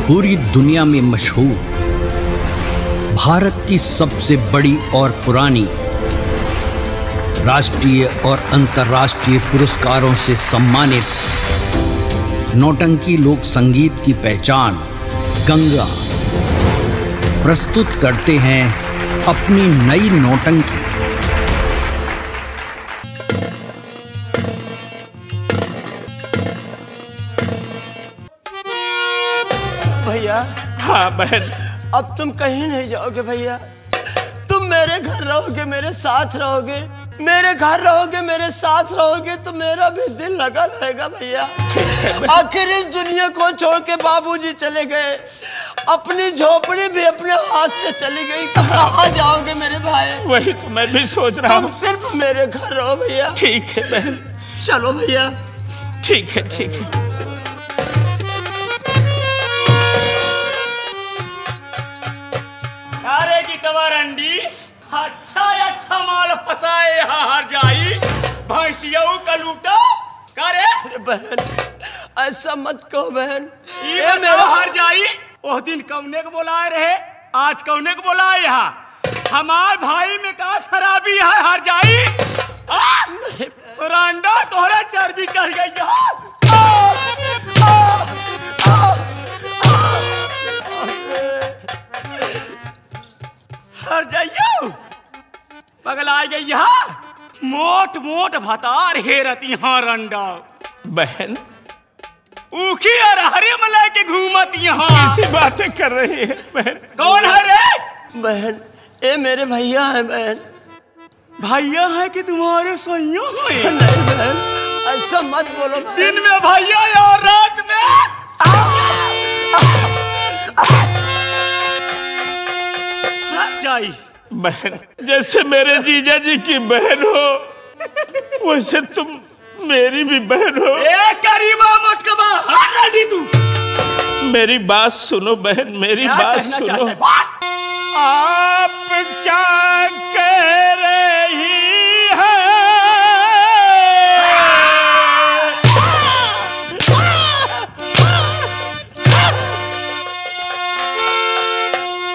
पूरी दुनिया में मशहूर, भारत की सबसे बड़ी और पुरानी, राष्ट्रीय और अंतर्राष्ट्रीय पुरस्कारों से सम्मानित नौटंकी लोक संगीत की पहचान गंगा प्रस्तुत करते हैं अपनी नई नौटंकी। भैया। हाँ बहन। अब तुम कहीं नहीं जाओगे भैया, तुम मेरे घर रहोगे, मेरे साथ रहोगे, मेरे घर रहोगे, मेरे साथ रहोगे तो मेरा भी दिल लगा रहेगा भैया। आखिर इस दुनिया को छोड़ के बाबूजी चले गए, अपनी झोपड़ी भी अपने हाथ से चली गई, तो कहाँ जाओगे मेरे भाई? वही तो मैं भी सोच रहा हूँ। तुम सिर्फ मेरे घर रहो भैया। ठीक है बहन। चलो भैया। ठीक है ठीक है। अरे की तवरंडी अच्छा माल फसाए हार जाई, भैंसियों का लूटा करे। बहन ऐसा मत कहो बहन, ये मेरा हार जाई। उस दिन कौने को बुलाए रहे, आज कौने को बुलाए यहाँ? हमार भाई में का खराबी है हार जाई? रांडा तोहरा चर्बी कर गई यहाँ। हर जाइयो पगला गई यहाँ, मोट मोट भतार हेरती यहाँ रंडा। बहन ऊखी और हरे मलाई के घूमत यहाँ। कैसी बातें कर रही है बहन? कौन है रे? बहन ये मेरे भैया हैं बहन। भैया है कि तुम्हारे सैया हैं? नहीं बहन ऐसा मत बोलो। दिन में भैया और रात में जाई। बहन जैसे मेरे जीजा जी की बहन हो वैसे तुम मेरी भी बहन हो। करीबा मत कबा, हाथ दी तू। मेरी बात सुनो बहन, मेरी बात सुनो। आप क्या कह रही है?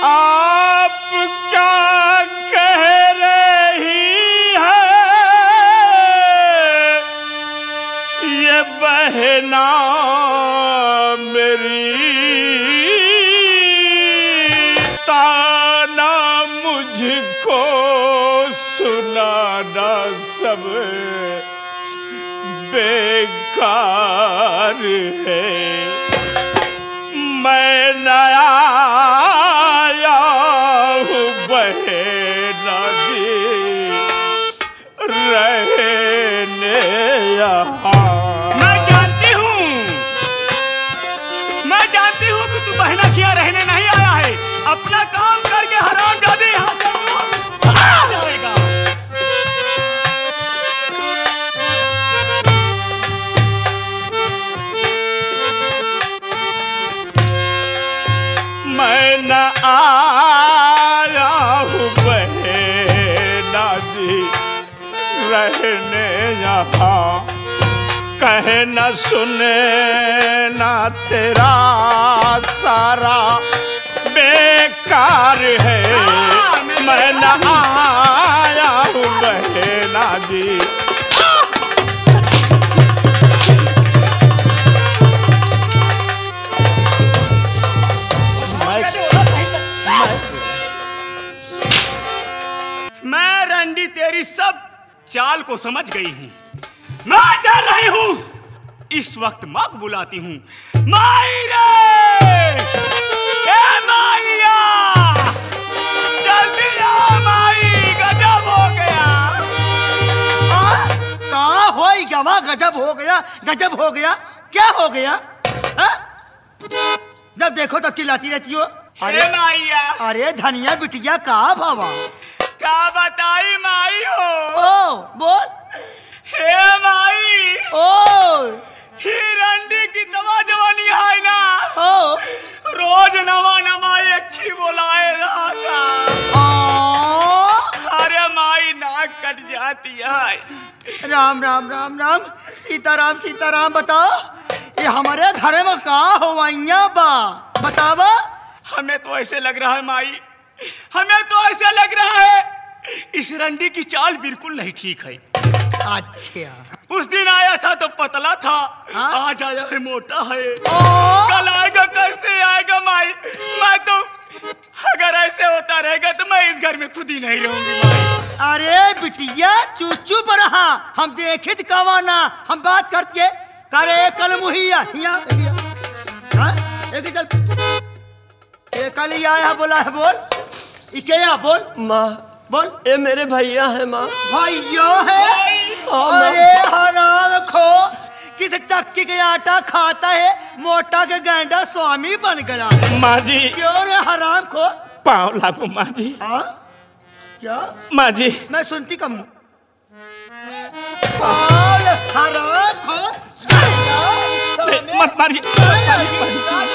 आप क्या कह रही है? ये बहना मेरी ताना मुझको सुनाना सब बेकार है। मैं नया आया हूँ बहना जी रहने यहाँ। मैं जानती हूँ कि तू बहना किया रहने नहीं आया है। अपना काम करके हराम जादे यहाँ से जाएगा। मैं न आया हूँ बहना जी रहने यहाँ, कहे न सुने ना तेरा सारा बेकार है। मैं न आया हूँ बहना जी। मैं रंडी तेरी सब चाल को समझ गई हूँ। मैं चल रही हूँ, इस वक्त माँ को बुलाती हूँ। माई रे, ए माईया, जल्दी आ माई, गजब हो गया। कहाँ होई गवा? गजब हो गया, गजब हो गया। क्या हो गया? जब देखो तब चिल्लाती रहती हो। अरे माईया, अरे धनिया बिटिया कहाँ भावा? क्या बताई माई हो? ओ बोल। हे माई, ओ ही रंडी की तवा जवानी है ना, ओ रोज नवा नवा एक बोलाए रहा था। अरे माई नाक कट जाती है। राम राम राम राम, सीताराम सीताराम। बताओ ये हमारे घर में कहाँ हुआ बा? बतावा। हमें तो ऐसे लग रहा है माई, हमें तो ऐसे लग रहा है इस रंडी की चाल बिल्कुल नहीं ठीक है। अच्छा, उस दिन आया था तो पतला था, आज आया है मोटा है। कल आएगा कैसे आएगा माई? मैं तो अगर ऐसे होता रहेगा तो मैं इस घर में खुद ही नहीं रहूंगी माई। अरे बिटिया चुप रहा, हम देखे कवाना, हम बात करते करे कल मुहिया कल ही आया बोला है, बोल इकेया बोल माँ बोल। ये मेरे भैया है माँ। भैया है? अरे हराम खो, किस चक्की के आटा खाता है, मोटा के गैंडा स्वामी बन गया। माँ जी क्यों रे हराम खो? पाँव लागू माँ जी। क्या माँ जी? मैं सुनती कम हूँ। हराम खो, मत मारिए,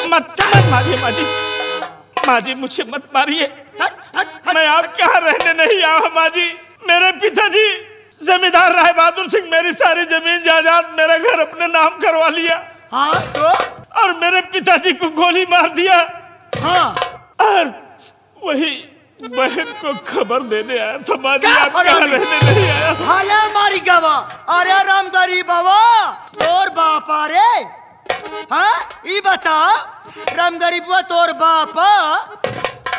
मत मारिए माँ जी। माँ जी मुझे मत मारिए, मैं आपके यहाँ रहने नहीं आया माँ जी। मेरे पिताजी जमींदार राय बहादुर सिंह मेरी सारी जमीन जायदाद मेरा घर अपने नाम करवा लिया। हाँ तो? और मेरे पिताजी को गोली मार दिया। हाँ, और वही बहन को खबर देने आया था माँ जी, आपके यहाँ रहने नहीं आया। भला मारी गवा। अरे राम गरीब बाबा, तोर बापा रे? हाँ ई बता, राम गरीबुआ तोर बापा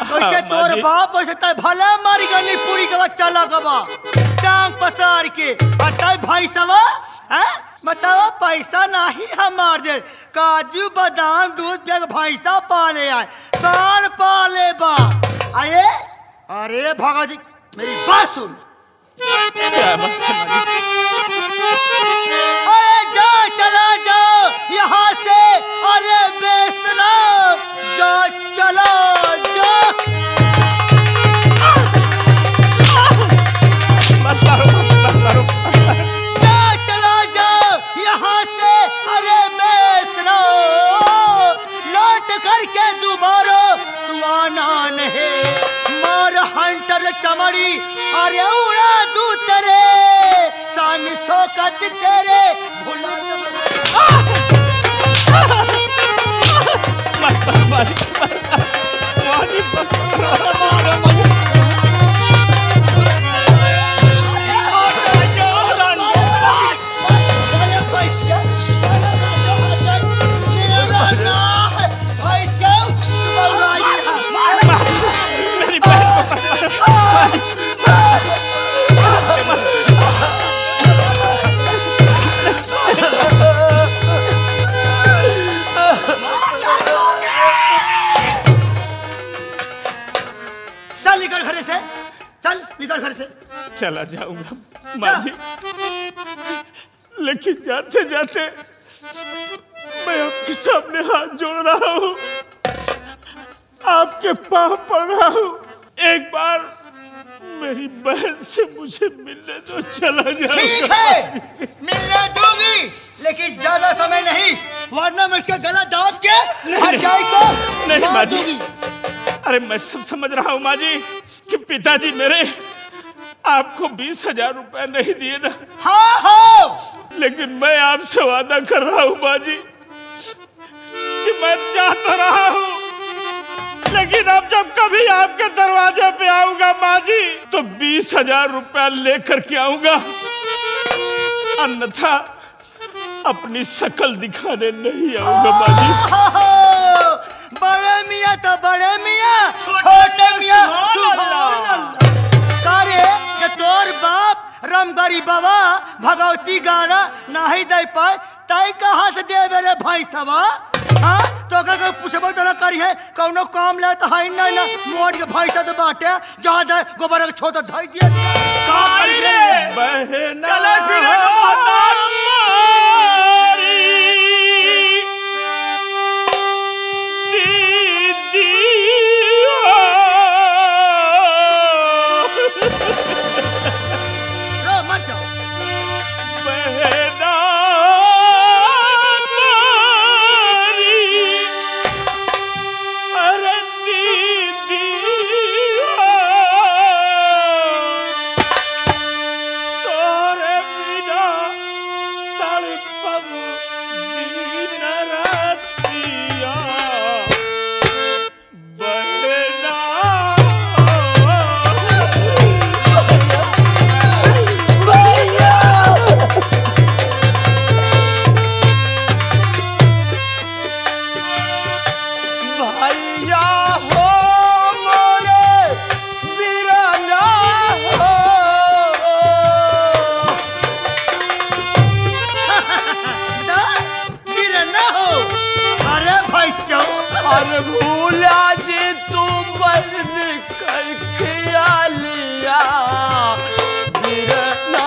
वैसे तोर बाप वैसे तय भला मारी गली पूरी गवा चला गवा टांग पसार के। अटय भाई सवा बताओ पैसा नहीं हमार दे, काजू बादाम दूध पिया भैंसा पाले आए, साल पाले बा आए। अरे भगत मेरी बात सुन। अरे जा चला जाओ यहाँ से, अरे बेसना जा चला जा। जा चला जाओ यहाँ से, अरे बेसना लौट करके दोबारा तू आना नहीं। मार हंटर चमड़ी अरे उड़ा दू तेरे सान शौकत तेरे भुला। चला जाऊंगा माँ जी, लेकिन जाते जाते मैं आपके सामने हाथ जोड़ रहा हूँ, आपके पाँव पड़ रहा हूँ। एक बार मेरी बहन से मुझे मिलने दो, चला जाऊंगा। ठीक है मिलने दूंगी, लेकिन ज्यादा समय नहीं, वरना मैं इसका गला दाब के हर जाए को नहीं माँ जी। अरे मैं सब समझ रहा हूँ माँ जी कि पिताजी मेरे आपको 20,000 रुपए नहीं दिए ना। हाँ हाँ, लेकिन मैं आपसे वादा कर रहा हूँ माँ जी कि मैं चाहता रहा हूँ, लेकिन अब जब कभी आपके दरवाजे पे आऊंगा माँ जी तो 20,000 रुपया लेकर के आऊंगा, अन्यथा अपनी शकल दिखाने नहीं आऊंगा माँ जी। बड़े मियाँ तो बड़े मियाँ, छोटे मियाँ ये तोर बाप रामगरी बाबा भगवती गाना नहीं दे पाए, तय कहाँ से दे मेरे भाई सवा। हाँ तो अगर पूछबो तो ना करी है, कौनो काम ले तो है ना मोड़ के भाई से बांटे, जहाँ दे गोबर के छोटा धोई दिए का करी रे बहना चले फिरे और भूला जी तू बन कई ख्यालिया बिरना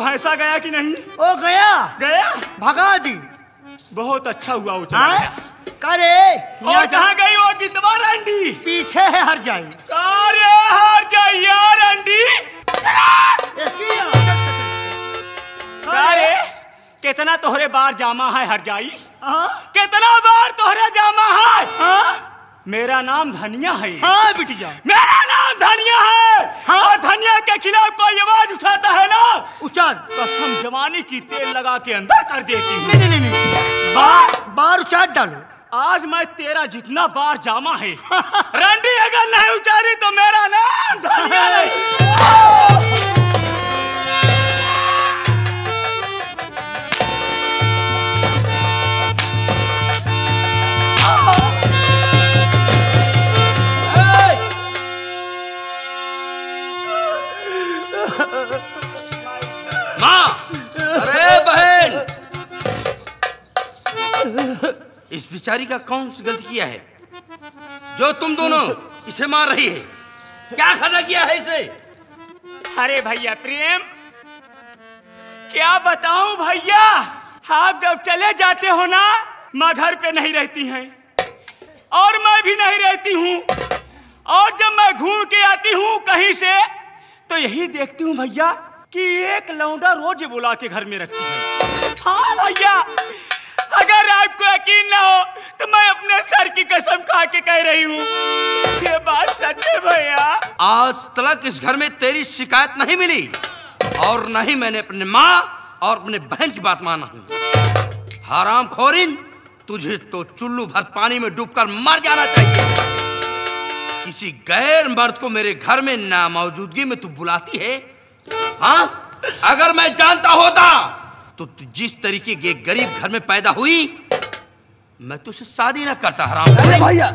भैंसा गया कि नहीं? ओ गया गया, भगा दी। बहुत अच्छा हुआ वो चला गया। करे और कहाँ गई वो गिद्धवा रंडी? पीछे है हर जाई। अरे हर जाई यार रंडी। अरे कितना तोहरे बार जामा है हर जाई? कितना बार तोहरे जामा है? मेरा नाम धनिया है। हाँ बिटिया, मेरा नाम धनिया है। हाँ? और धनिया के खिलाफ कोई आवाज उठाता है ना, उचार कसम जवानी की तेल लगा के अंदर कर देती हूँ। नहीं बार उचार डालो। आज मैं तेरा जितना बार जामा है रंडी अगर नहीं उचारी तो मेरा नाम धनिया है। माँ, अरे बहन, इस बेचारी का कौन सी गलती किया है जो तुम दोनों इसे मार रही है? क्या खता किया है इसे? अरे भैया प्रेम, क्या बताऊं भैया, आप जब चले जाते हो ना, माँ घर पे नहीं रहती हैं और मैं भी नहीं रहती हूँ, और जब मैं घूम के आती हूँ कहीं से तो यही देखती हूँ भैया कि एक लौंडा रोज बुला के घर में रखती है। हाँ भैया, अगर आपको यकीन ना हो तो मैं अपने सर की कसम खा के कह रही हूँ, ये बात सच है भैया। आज तक इस घर में तेरी शिकायत नहीं मिली और न ही मैंने अपने माँ और अपने बहन की बात माना हूँ। हरामखोरिन, तुझे तो चुल्लू भर पानी में डूबकर मर जाना चाहिए। किसी गैर मर्द को मेरे घर में नामौजूदगी में तू बुलाती है? हाँ, अगर मैं जानता होता तो तू जिस तरीके के गरीब घर में पैदा हुई मैं तुझसे शादी ना करता। हराम भैया,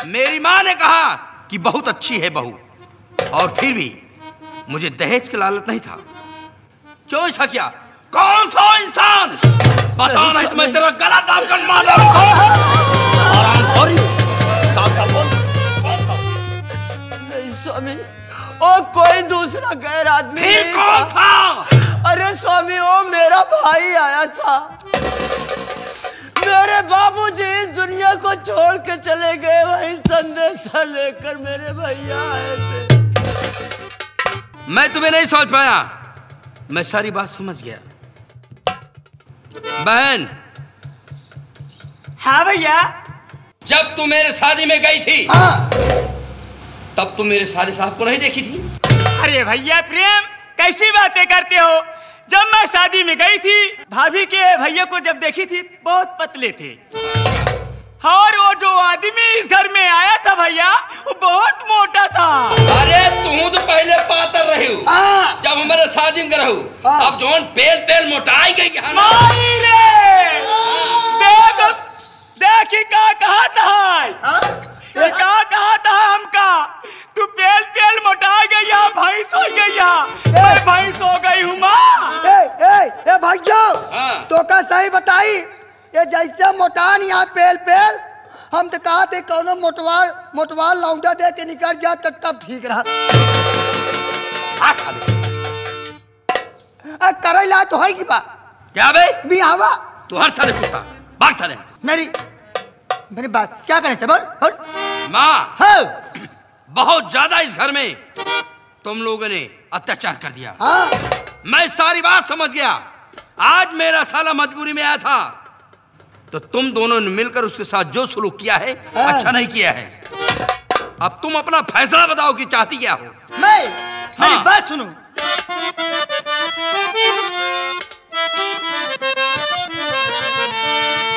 मेरी माँ ने कहा कि बहुत अच्छी है बहू, और फिर भी मुझे दहेज का लालच नहीं था। क्यों ऐसा किया? कौन सा इंसान? बताओ नहीं तो मैं तेरा गला दाब कर मार नहीं स्वामी, ओ कोई दूसरा गैर आदमी नहीं कौन था? अरे स्वामी, वो मेरा भाई आया था। मेरे बाबूजी इस दुनिया को छोड़ के चले गए, वही संदेशा लेकर मेरे भैया आए थे। मैं तुम्हें नहीं समझ पाया, मैं सारी बात समझ गया। बहन। हाँ भैया। जब तू मेरे शादी में गई थी, हाँ। तब तुम मेरे साले साहब को नहीं देखी थी? अरे भैया प्रेम, कैसी बातें करते हो? जब मैं शादी में गई थी, भाभी के भैया को जब देखी थी बहुत पतले थे, और वो जो आदमी इस घर में आया था भैया, वो बहुत मोटा था। अरे तू तो पहले पातर रही हो जब हमारे शादी में रहू, अब जोन पेल पेल मोटाई गई है ना। देख कि कहा था कहा था हमका तू पेल पेल मोटा गया भैंस हो गया मैं भैंस हो गई हूँ माँ। ए भैया तो का सही बताई ये जैसे मोटान यहाँ पेल पेल हम तो कहा थे कौनो मोटवार लौंडा दे के निकल जा तब ठीक रहा। करे ला तो है की बात क्या बे बिहावा तू हर साले कुत्ता भाग साले। मेरी बात क्या करे थे बोल माँ हाँ। बहुत ज्यादा इस घर में तुम लोगों ने अत्याचार कर दिया। हाँ। मैं सारी बात समझ गया। आज मेरा साला मजबूरी में आया था तो तुम दोनों ने मिलकर उसके साथ जो सलूक किया है अच्छा नहीं किया है। अब तुम अपना फैसला बताओ कि चाहती क्या हो। मेरी बात सुनो।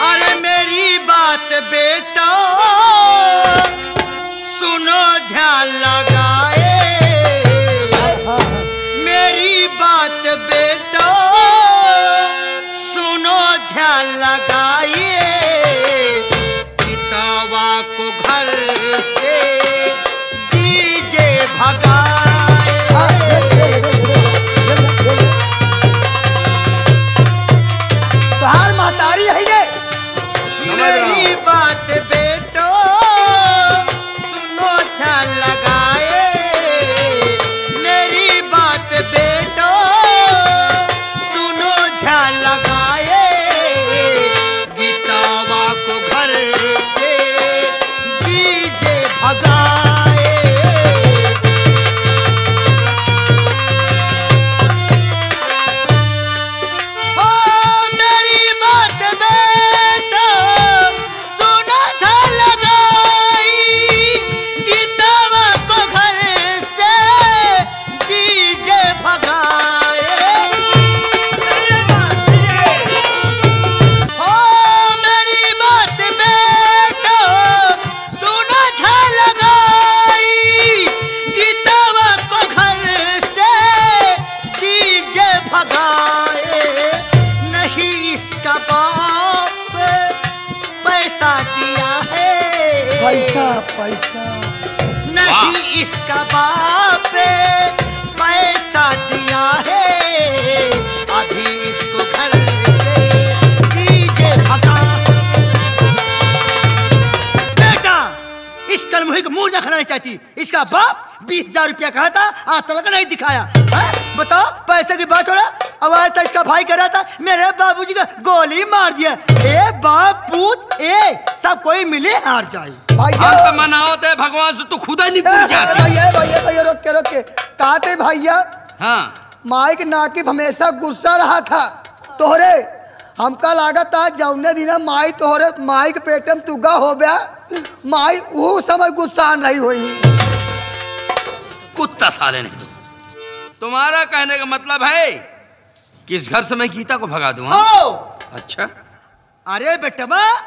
अरे मेरी बात बेटा सुनो ध्यान लगाए मेरी बात बेटा सुनो ध्यान लगाइए कितावा को घर से दीजिए भगाए। तोहार महतारी है ने मेरी बात बेटो सुनो ध्यान लगाए मेरी बात बेटो सुनो ध्यान लगाए गीतावा को घर से दीजिए भगाए। मेरी बात बेटो सुनो ध्यान लगाई गीतावा को घर से दीजिए भगाए। मेरी बात बेटो सुनो ध्यान लगाई गीतावा को घर से दीजिए भगाए। नहीं इसका बाप पैसा दिया है पैसा नहीं इसका बाप पैसा दिया है अभी इसको घर से दीजिए भगा। बेटा इस कलमुही को मुंह देखना नहीं चाहती। इसका बाप 20,000 रुपया कहा था आज तक नहीं दिखाया है? बताओ पैसे की बात हो रहा अब आया था इसका भाई कह रहा था मेरे बाबूजी का गोली मार दिया। ए बाप पूत ए सब कोई मिले हार जाए। हम तो मनाओ थे भगवान से तू खुद ही नहीं पूछ जाती। भैया रोक के कहा थे भैया हाँ माइक नाकिब हमेशा गुस्सा रहा था तोहरे हमका लागत था जौने दिन माई तोहरे माई के पेटम तुगा हो गया माई वो समय गुस्सा नहीं हुई। कुत्ता साले ने तुम्हारा कहने का मतलब है कि इस घर से मैं गीता को भगा दूं। अच्छा अरे बेटवा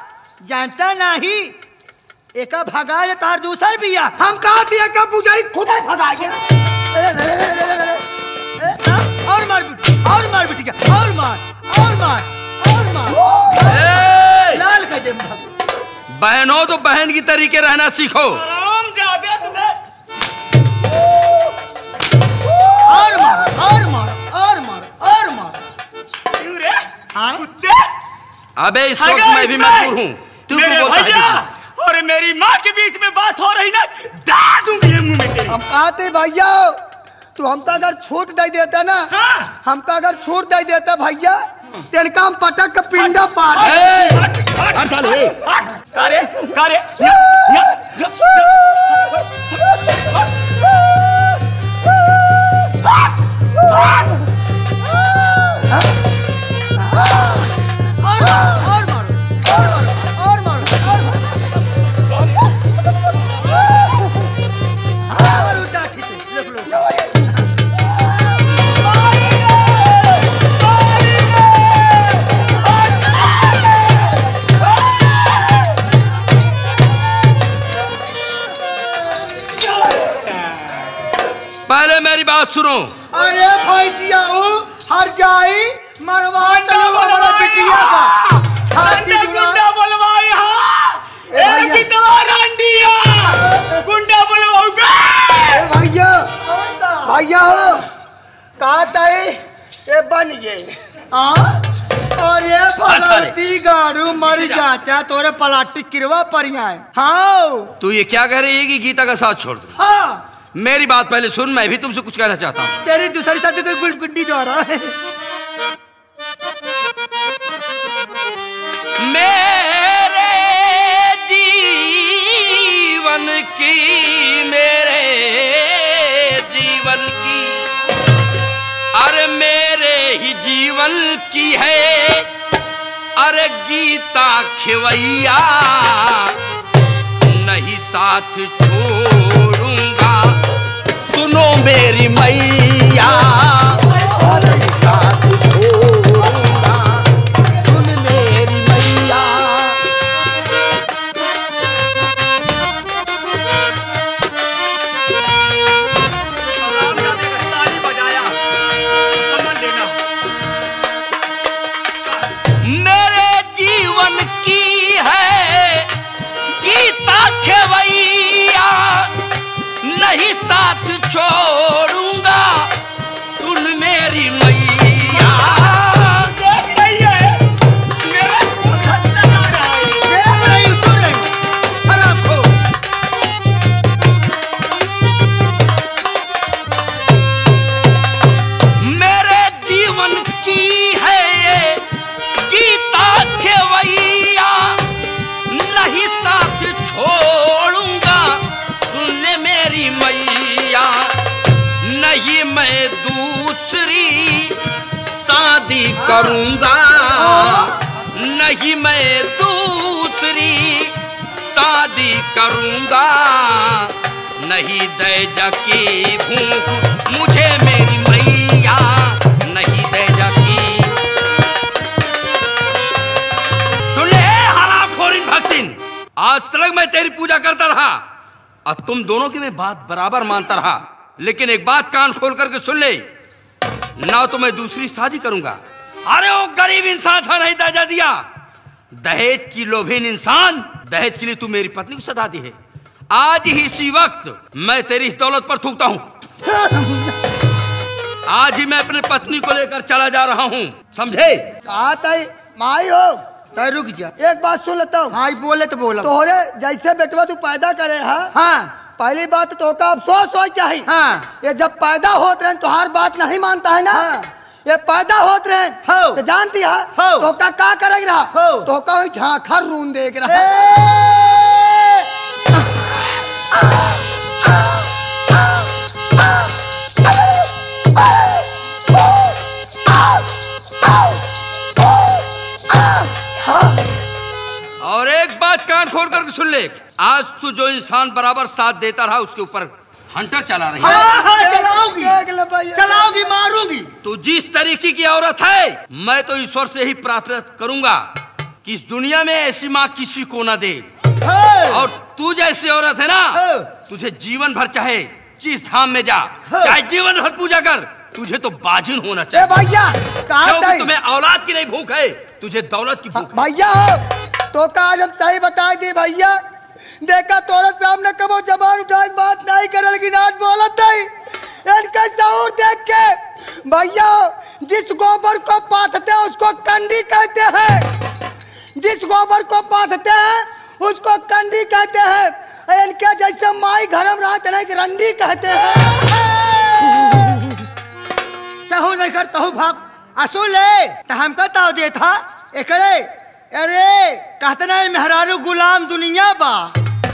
जानता नहीं एका भगा तार दूसर भी है। हम कहा थी का पुजारी खुद ही भगा गया। और मार बेटी क्या और मार लाल का जम बहनों तो बहन की तरीके रहना सीखो। आराम जावे तुम्हें और मार क्यों रे कुत्ते। अबे इस वक्त मैं भी मजबूर हूँ। तू मेरे को बोलता भैया है और मेरी माँ के बीच में बात हो रही ना डाल दूंगी मुंह में तेरे। हम कहते भैया तू हमका अगर छूट दे देता ना हमका अगर छूट दे देता भैया तेनका हम पटक के पिंडा पार। कारे पहले मेरी बात सुनो। अरे भैंसिया हर जाई मरवा चलो हमारा बिटिया का छाती गुंडा बोलवाई। कहता है ये बन गए और ये भगवती गाड़ू मर जाता तोरे प्लास्टिक किरवा परिया है। हाँ तू ये क्या कह रही है कि गीता का साथ छोड़ दो? हाँ मेरी बात पहले सुन, मैं भी तुमसे कुछ कहना चाहता हूँ। तेरी दूसरी शादी कोई गुलकुंडी द्वारा है। मेरे जीवन की, मेरे जीवन की, अरे मेरे ही जीवन की है, अरे गीता खिवैया, नहीं साथ छोड़ूंगा, सुनो मेरी मैया, अरे साथ छोड़ूंगा, सुन मेरी मैया। ताली बजाया, समझ लेना। मेरे जीवन की है गीता खिवैया, नहीं साथ छोड़ूंगा, सुन मेरी मैया। देख रही है, मेरा खून खत्म आ रहा है। देख रही सुन रही हराम खो। मेरे जीवन की है ये गीता खिवैया, नहीं साथ छोड़ूंगा, सुन मेरी मैया। नहीं मैं दूसरी शादी करूंगा, नहीं मैं दूसरी शादी करूंगा, नहीं दैजा की भूख मुझे मेरी मैया, नहीं दैजा की। सुन ले हरामखोरीन भक्तिन, आज तक मैं तेरी पूजा करता रहा और तुम दोनों की मैं बात बराबर मानता रहा, लेकिन एक बात कान खोल करके सुन ले, ना तो मैं दूसरी शादी करूंगा। अरे वो गरीब इंसान था, नहीं दहेज दिया, दहेज की लोभीन इंसान, दहेज के लिए तू मेरी पत्नी को सदा दी है। आज ही इसी वक्त मैं तेरी इस दौलत पर थूकता हूं। आज ही मैं अपने पत्नी को लेकर चला जा रहा हूं, समझे? कहा तय माई हो तय रुक जा, एक बात सुन लेता हूँ। हाँ बोले तो बोला। तोहरे जैसे बेटवा तू पैदा करे है। हाँ पहली बात तो का अफसोस हो चाहिए। हाँ ये जब पैदा होत रहे तुम्हार बात नहीं मानता है ना। हाँ। ये पैदा होत रहे तो जानती है तो का करेग रहा तो का झांखर रून देख रहा। और एक बात कान खोल करके सुन ले, आज तू जो इंसान बराबर साथ देता रहा उसके ऊपर हंटर चला रही है। चलाओगी मारूंगी। तू जिस तरीके की औरत है, मैं तो ईश्वर से ही प्रार्थना करूंगा कि इस दुनिया में ऐसी माँ किसी को ना दे। और तू जैसी औरत है ना, तुझे जीवन भर चाहे जिस धाम में जा, चाहे जीवन भर पूजा कर, तुझे तो बाजिन होना चाहिए। भैया क्योंकि तुम्हें औलाद की नहीं भूख है, तुझे दौलत की भूख। भैया तो का जब सही बता दी भैया, देखा तोरे सामने कबो जबान उठा के बात नहीं करल की नाच बोलत नहीं। इनका शऊर देख के भैया, जिस गोबर को पाथते हैं उसको कंडी कहते हैं, जिस गोबर को पाथते हैं उसको कंडी कहते हैं। इनके जैसे माई घरम रहते नहीं रंडी कहते हैं। चाहू नहीं कर तहु भाग असूल है तो हम का ताव दे था एकरे। अरे कहते नहीं मेहरारू गुलाम दुनिया बा।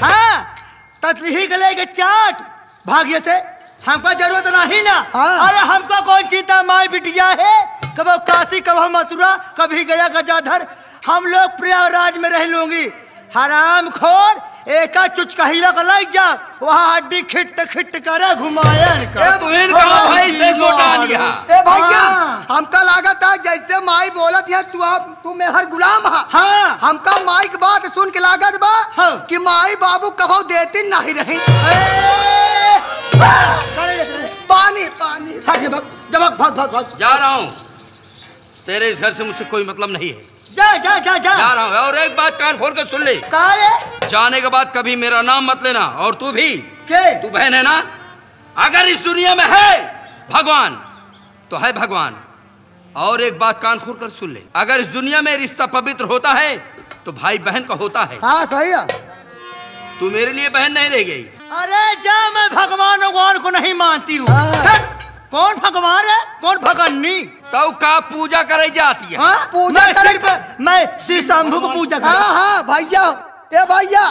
हाँ ततली गले के चाट भाग्य से हमको जरूरत नहीं ना। हाँ। अरे हमको कौन चिंता, माई बिटिया है, कभी काशी कभी मथुरा कभी गया गजाधर, हम लोग प्रयागराज में रह लूंगी। हराम खोर एक चुचकहिया का लग जा, वहाँ हड्डी खिट खिट करे घुमाया भैया। हमका लागत है जैसे माई बोलत है तू मेहर गुलाम है। हाँ। हमका माई की बात सुन के लागत बा। हाँ। कि माई बाबू कभो देती नहीं रही। पानी पानी भाग भाग भाग जा रहा हूँ, तेरे इस घर से मुझसे कोई मतलब नहीं है। जा जा जा जा जा रहा हूँ। और एक बात कान खोल कर सुन ले, जाने के बाद कभी मेरा नाम मत लेना। और तू भी, तू बहन है ना, अगर इस दुनिया में है भगवान तो है भगवान। और एक बात कान खोल कर सुन ले, अगर इस दुनिया में रिश्ता पवित्र होता है तो भाई बहन का होता है। हाँ सही है। तू मेरे लिए बहन नहीं रह गई। अरे जा, मैं भगवान को नहीं मानती हूँ। कौन भगवान है, कौन भगन्नी? तो का पूजा करे जाती है? हाँ? पूजा मैं करे सिर्फ मैं श्री शंभू को पूजा करती हूँ। हाँ भैया, ए भैया,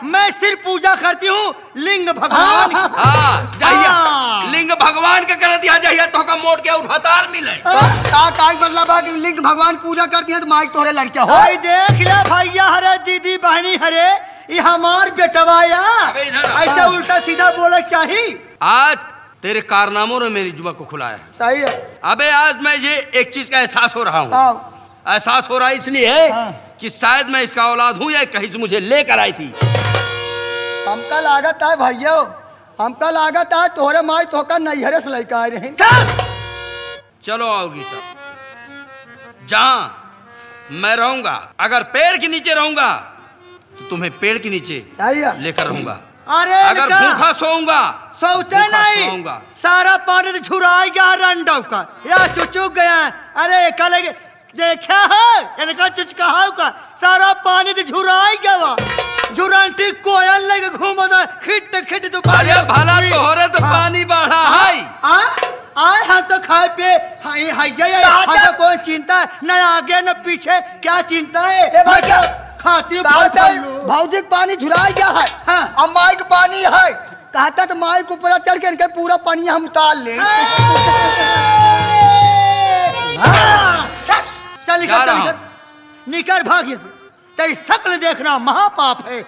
मैं सिर्फ पूजा करती हूँ लिंग भगवान की। हाँ जाइए, हाँ। लिंग भगवान के कर दिया जाइए तो का मोड़ के उठातार मिले। का मतलब है कि लिंग भगवान पूजा करती है तो माइक तोहरे लड़किया हो। भाई देख ले भैया, हरे दीदी बहनी हरे, ये हमार बेटवा या ऐसा उल्टा सीधा बोले चाहिए। आज तेरे कारनामों ने मेरी जुआ को खुलाया है। सही है। अबे आज मैं ये एक चीज का एहसास हो रहा हूँ। हाँ। एहसास हो रहा है इसलिए है कि शायद मैं इसका औलाद हूँ या कहीं से मुझे लेकर आई थी। हमका लागत है भैया, हमका लागत है तोहरे माई तोहका नैहरे से लेकर आए रहे। चलो आओ गीता, जहाँ मैं रहूंगा, अगर पेड़ के नीचे रहूंगा तो तुम्हें पेड़ के नीचे सही है। लेकर रहूंगा। अरे अगर भूखा सोऊंगा सोते नहीं, सारा पानी तो झुरा गया रंडव का या चुचुक गया। अरे कल देखा है इनका चुचकाहा का सारा पानी तो झुरा गया। झुरंटी कोयल लेके घूमता खिट खिट तो अरे भला तोहरे तो पानी बढ़ा है। आए हम तो खाए पे हम तो कोई चिंता न आगे न पीछे, क्या चिंता है? भैया खाती भौजी पानी झुरा गया है। हाँ। अब माइक पानी है, कहता तो माइक ऊपर चढ़ के इनके पूरा पानी हम उतार ले। चल निकल भाग, तेरी शक्ल देखना महापाप है।